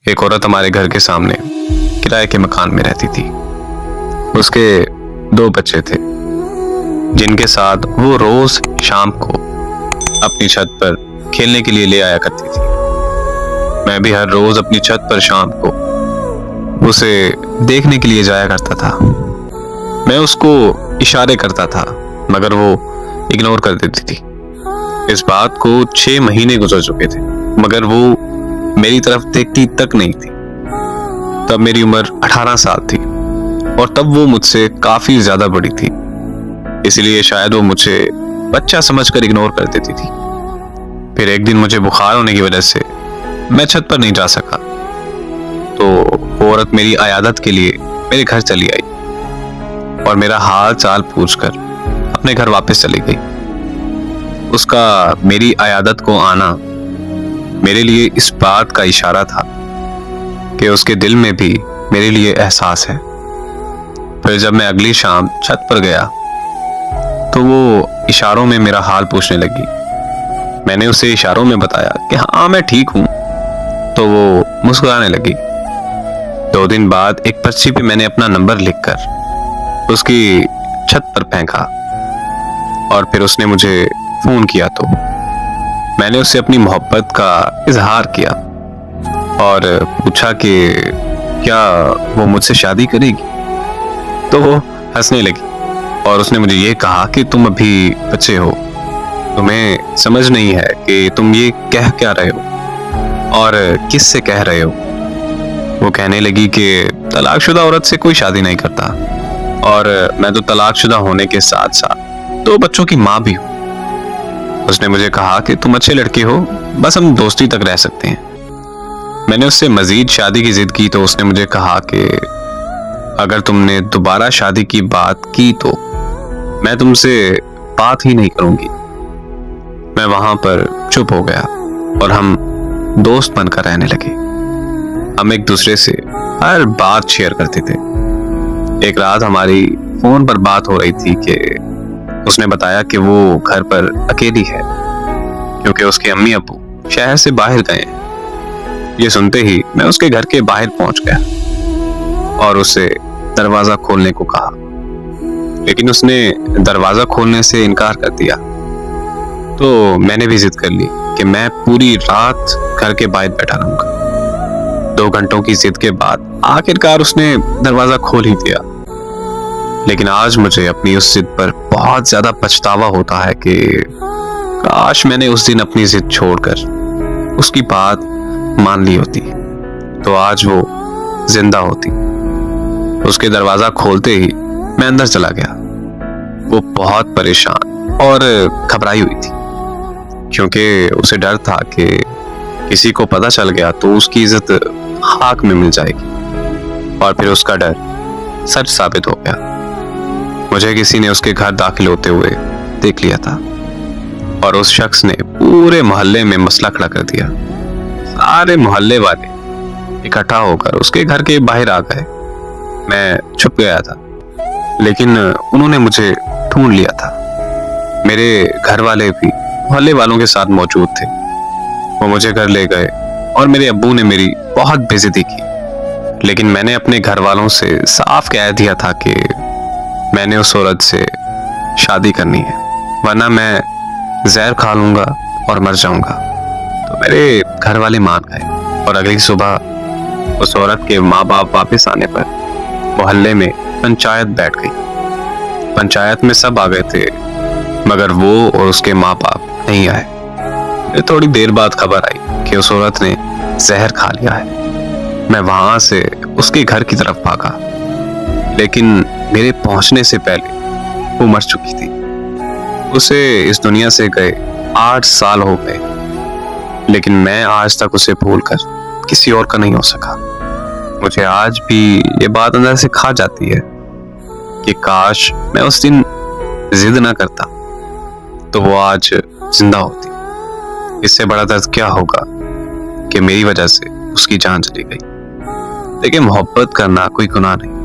एक औरत हमारे घर के सामने किराए के मकान में रहती थी। उसके 2 बच्चे थे जिनके साथ वो रोज शाम को अपनी छत पर खेलने के लिए ले आया करती थी। मैं भी हर रोज अपनी छत पर शाम को उसे देखने के लिए जाया करता था। मैं उसको इशारे करता था मगर वो इग्नोर कर देती थी। इस बात को 6 महीने गुजर चुके थे मगर वो मेरी तरफ देखती तक नहीं थी। तब मेरी उम्र 18 साल थी और तब वो मुझसे काफी ज्यादा बड़ी थी, इसलिए शायद वो मुझे बच्चा समझकर इग्नोर कर देती थी। फिर एक दिन मुझे बुखार होने की वजह से मैं छत पर नहीं जा सका, तो वो औरत मेरी अयादत के लिए मेरे घर चली आई और मेरा हाल चाल पूछकर अपने घर वापस चली गई। उसका मेरी अयादत को आना मेरे लिए इस बात का इशारा था कि उसके दिल में भी मेरे लिए एहसास है। फिर जब मैं अगली शाम छत पर गया तो वो इशारों में मेरा हाल पूछने लगी। मैंने उसे इशारों में बताया कि हाँ मैं ठीक हूं, तो वो मुस्कुराने लगी। 2 दिन बाद एक पर्ची पे मैंने अपना नंबर लिखकर उसकी छत पर फेंका और फिर उसने मुझे फोन किया तो मैंने उससे अपनी मोहब्बत का इजहार किया और पूछा कि क्या वो मुझसे शादी करेगी। तो वो हंसने लगी और उसने मुझे ये कहा कि तुम अभी बच्चे हो, तुम्हें समझ नहीं है कि तुम ये कह क्या रहे हो और किस से कह रहे हो। वो कहने लगी कि तलाकशुदा औरत से कोई शादी नहीं करता और मैं तो तलाकशुदा होने के साथ साथ 2 बच्चों की माँ भी हूँ। उसने मुझे कहा कि तुम अच्छे लड़के हो, बस हम दोस्ती तक रह सकते हैं। मैंने उससे मजीद शादी की जिद की तो उसने मुझे कहा कि अगर तुमने दोबारा शादी की बात की तो मैं तुमसे बात ही नहीं करूंगी। मैं वहां पर चुप हो गया और हम दोस्त बनकर रहने लगे। हम एक दूसरे से हर बात शेयर करते थे। एक रात हमारी फोन पर बात हो रही थी कि उसने बताया कि वो घर पर अकेली है क्योंकि उसके अम्मी अब्बू शहर से बाहर गए हैं। ये सुनते ही मैं उसके घर के बाहर पहुंच गया और उसे दरवाजा खोलने को कहा, लेकिन उसने दरवाजा खोलने से इनकार कर दिया। तो मैंने भी जिद कर ली कि मैं पूरी रात घर के बाहर बैठा रहूंगा। 2 घंटों की जिद के बाद आखिरकार उसने दरवाजा खोल ही दिया। लेकिन आज मुझे अपनी उस जिद पर बहुत ज्यादा पछतावा होता है कि काश मैंने उस दिन अपनी जिद छोड़कर उसकी बात मान ली होती तो आज वो जिंदा होती। उसके दरवाजा खोलते ही मैं अंदर चला गया। वो बहुत परेशान और घबराई हुई थी क्योंकि उसे डर था कि किसी को पता चल गया तो उसकी इज्जत खाक में मिल जाएगी और फिर उसका डर सच साबित हो गया। मुझे किसी ने उसके घर दाखिल होते हुए देख लिया था और उस शख्स ने पूरे मोहल्ले में मसला खड़ा कर दिया। सारे मोहल्ले वाले इकट्ठा होकर उसके घर के बाहर आ गए। मैं छुप गया था लेकिन उन्होंने मुझे ढूंढ लिया था। मेरे घर वाले भी मोहल्ले वालों के साथ मौजूद थे। वो मुझे घर ले गए और मेरे अब्बू ने मेरी बहुत बेइज्जती की, लेकिन मैंने अपने घर वालों से साफ कह दिया था कि मैंने उस औरत से शादी करनी है वरना मैं जहर खा लूंगा और मर जाऊंगा। तो मेरे घर वाले मान गए और अगली सुबह उस औरत के माँ बाप वापस आने पर मोहल्ले में पंचायत बैठ गई। पंचायत में सब आ गए थे मगर वो और उसके माँ बाप नहीं आए। थोड़ी देर बाद खबर आई कि उस औरत ने जहर खा लिया है। मैं वहां से उसके घर की तरफ भागा, लेकिन मेरे पहुंचने से पहले वो मर चुकी थी। उसे इस दुनिया से गए 8 साल हो गए, लेकिन मैं आज तक उसे भूलकर किसी और का नहीं हो सका। मुझे आज भी ये बात अंदर से खा जाती है कि काश मैं उस दिन जिद ना करता तो वो आज जिंदा होती। इससे बड़ा दर्द क्या होगा कि मेरी वजह से उसकी जान चली गई। देखिए, मोहब्बत करना कोई गुनाह नहीं।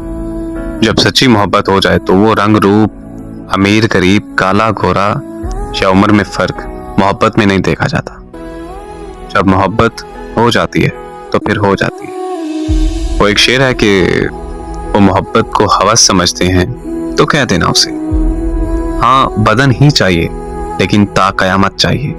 जब सच्ची मोहब्बत हो जाए तो वो रंग रूप, अमीर गरीब, काला गोरा या उम्र में फर्क मोहब्बत में नहीं देखा जाता। जब मोहब्बत हो जाती है तो फिर हो जाती है। वो एक शेर है कि वो मोहब्बत को हवस समझते हैं तो कह देना उसे, हाँ बदन ही चाहिए लेकिन ता कयामत चाहिए।